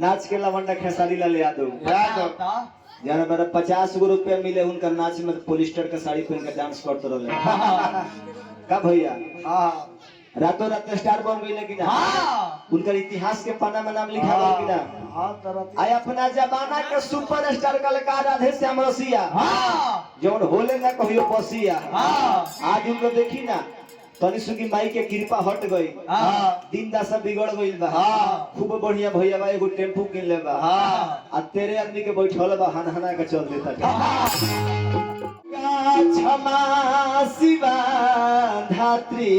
नाच के लवंडा खेसारी लाल यादव जाना मेरा 50 गो रुपया मिले उनका नाच में पोलिस्टर का साड़ी पहन के डांस करते रहे का भैया रातों रात स्टार बन गई लेकिन उनका इतिहास के पन्ना में नाम लिखा गया कि ना आय अपना जमाना के सुपर स्टार कलाकार राधे श्याम रसिया जौन होले ना कहियो बसिया आज उनको देखी ना तनी सुखी माई के कृपा हट गई दिन दशा बिगड़ गई बा खूब बढ़िया भैया बा एगो टेम्पू किन ले बा आ तेरे आदमी के बैठल बा हनहना के चल देता क्षमा शिवा धात्री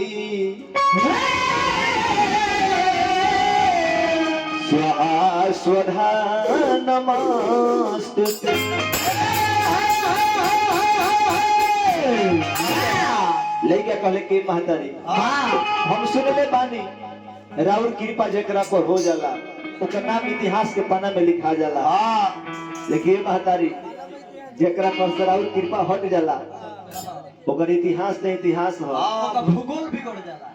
स्वधा नमस्तुते लइका कहले के महतारी हम सुनले बानी राउर कृपा जेकरा पर हो जाला ओकर नाम इतिहास के पन्ना में लिखा जाला लेकिन महतारी जेकरा पर से राउर कृपा हट जाला ओकर इतिहास नहीं इतिहास हो भूगोल बिगड़ जाला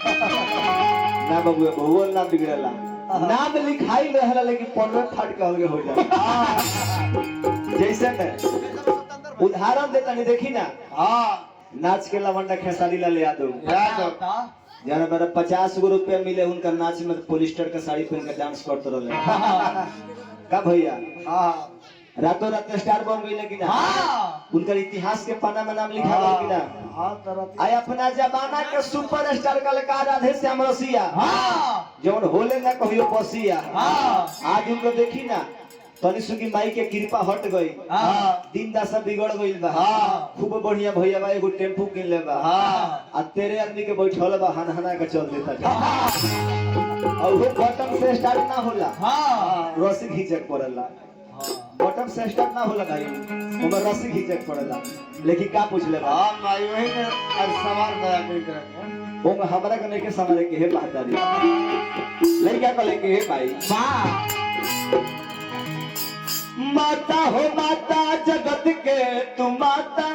ना बबुआ भूगोल ना बिगड़ला नाम लिखाई रहला लेकिन पन्ना फट के अलग हो जाला जैसे न उदाहरण देता नहीं देखी ना नाच के लवंडा खेसारी लाल यादव जाना मेरा 50 गो रुपया मिले उनका नाच में पोलिस्टर का साड़ी पहन के डांस करते रहे का भैया रातों रात स्टार बन गई लेकिन उनका इतिहास के पन्ना में नाम लिखा गया कि ना आय अपना जमाना के सुपर स्टार कलाकार राधे श्याम रसिया जौन होले ना कहियो बसिया आज उनको देखी ना तनी सुखी माई के कृपा हट गई दिन दशा बिगड़ गई बा खूब बढ़िया भैया बा एगो टेम्पू किन ले बा आ तेरे आदमी के बैठल बा हनहना के चल देता और वो बटन से स्टार्ट ना होला रस्सी खींचक पड़ला बटन से स्टार्ट ना होला भाई ओमे रस्सी खींचक पड़ला लेकिन का पूछ ले बा भाई वही ने आज सवाल दया कर ओमे हमरा के नहीं के समझ के हे महतारी लइका को लेके हे भाई माता हो माता जगत के तू माता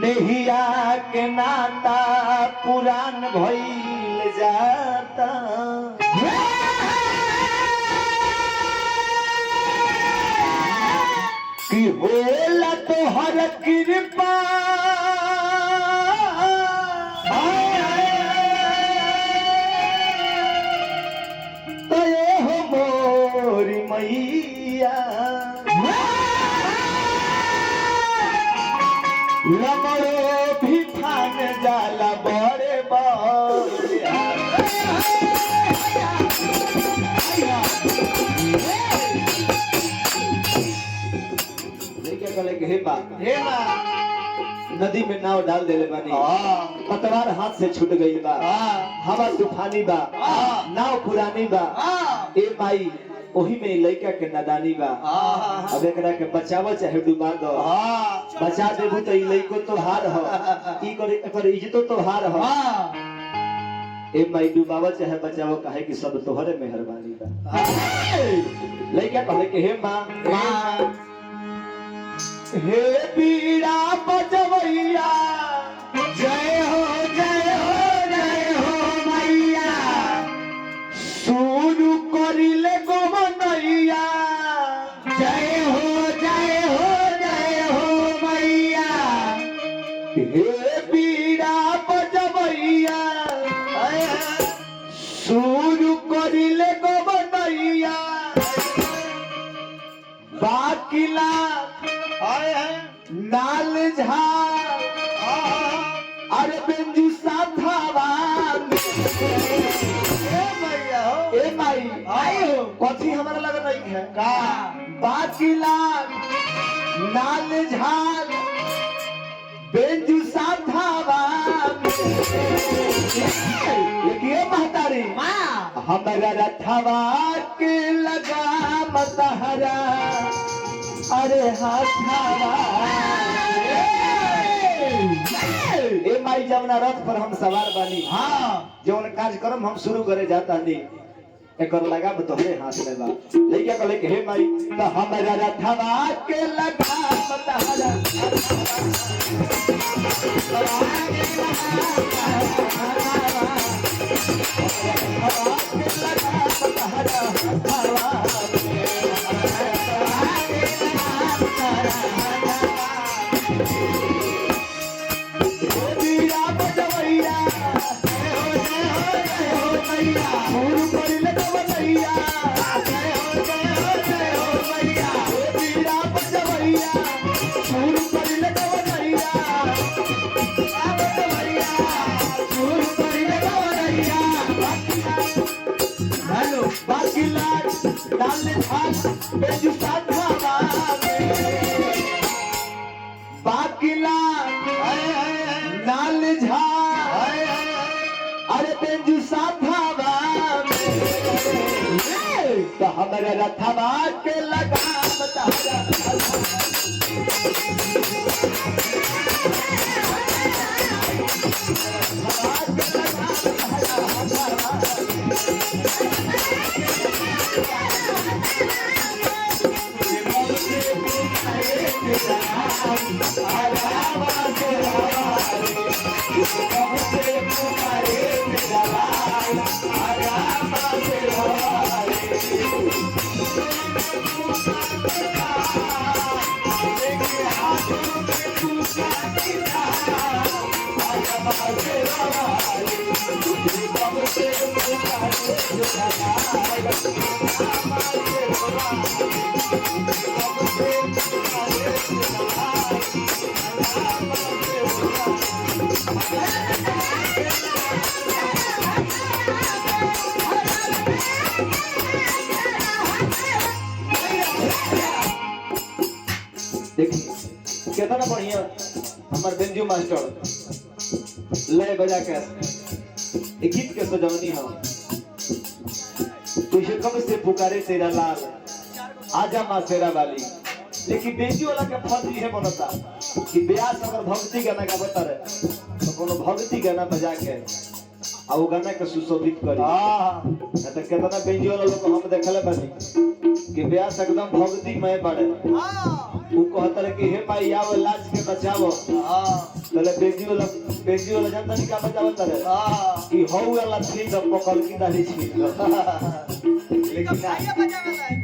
नैया के नाता पुरान भइल जाता कि होला तो हर कृपा मैया लमड़ो भी फान जाला बड़े बड़े लेके कहले के हे बा नदी में नाव डाल देले बानी पतवार हाथ से छूट गई बा हवा तूफानी बा नाव पुरानी बा ए माई ओही में लइका के नादानी बा अब एकरा के बचाव चाहे डुबा दो बचा देबू तो ई लइको तो हार हो ई करे एकर इज्जतो तो हार हो ए माई डुबाव चाहे बचाव काहे कि सब तोहरे मेहरबानी बा लइका कहले के हे मां हे बीड़ा बजवैया जय हो जय हो जय हो मैया शुरू करिले गोवनैया जय हो जय हो जय हो मैया हे बीड़ा बजवैया शुरू करिले गोवनैया बाकिला नाल झाड़ अरे बेंजू साथावा ए माई आयो कथी हमरा लग नहीं है का बाकिला नाल झाड़ बेंजू साथावा ये महतारी हमरा रथवा के लगा मतहरा अरे हाथावा ए माई जवना रथ पर हम सवार बानी जौन कार्यक्रम हम शुरू करे जाता नी एकर लगा तोहरे हाथ में बा लइका कहले के हे माई त हमरा रथवा के लगा मतहरा अरे बेंजू साथावा तो हमारे रथवा के लगाम तारा देखिए कितना बढ़िया हमार बेंजू मास्टर लय बजा के एक गीत के सजवनी हम तुझे कब से पुकारे तेरा लाल आजा माँ तेरा वाली। लेकिन बेंजू वाला के फर्ज ये बनता कि ब्यास अगर भक्ति गाना गाता रहे तो कोनो भक्ति गाना बजा के आ वो गाना के सुशोभित करी। ना तो कितना बेंजू वाला लोग हम देखले बानी कि ब्यास एकदम भक्तिमय पड़े वो कहता है कि हे माई आओ लाज के बचाओ तले बेंजी वाला जानता नहीं क्या बचावता रे कि हौ वाला थी जब पकड़ की दाढ़ी छी लेकिन भाई बजावेला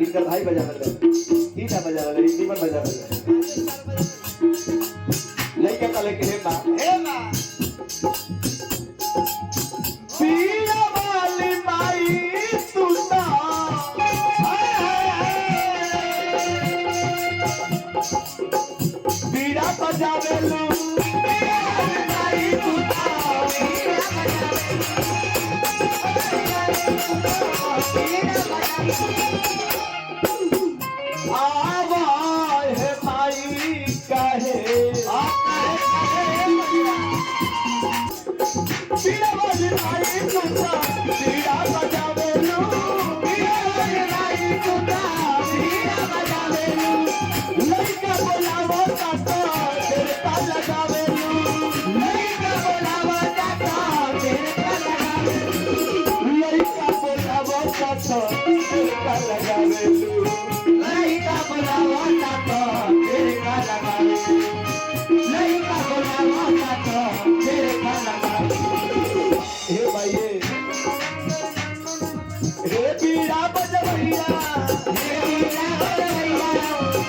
इनका भाई बजावेला ई ना बजावेला ई जीवन बजावेला लइका तले के हे मां पीड़ा वाली माई तू बीड़ा बजावेलू आवाज है माई कहे बीड़ा वाली माई तुझा बीड़ा बजावेलू बीड़ा वाली माई तुझा बीड़ा बजावेलू लइका बोलावो ताता तेरे का लगावेलू लइका बोलावो ताता तेरे का लगावेलू लइका बोलावो ताता तेरे का लगावेलू लइका बोलावो ताता तेरे का लगावेलू लइका बोलावो ताता तेरे का लगावेलू। हे भाई हे बीड़ा बजवैया हे बीड़ा बजवैया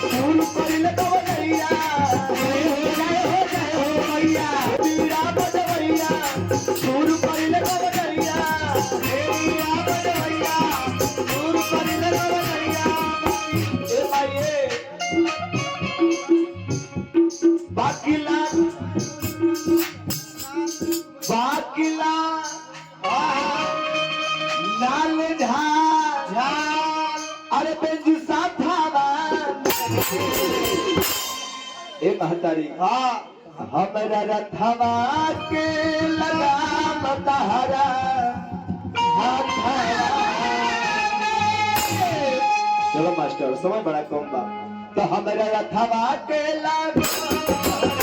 फूल परिल कवैया जय हो मैया बीड़ा बजवैया फूल परिल कवैया हे बीड़ा बजवैया फूल परिल कवैया। ए भाई बाकीला नाल झा अरे बेंजू साथावा ए महतारी हमरा रथवा के लगाम तहरा चलो मास्टर समय बड़ा कम बा तो हमरा रथवा के लगाम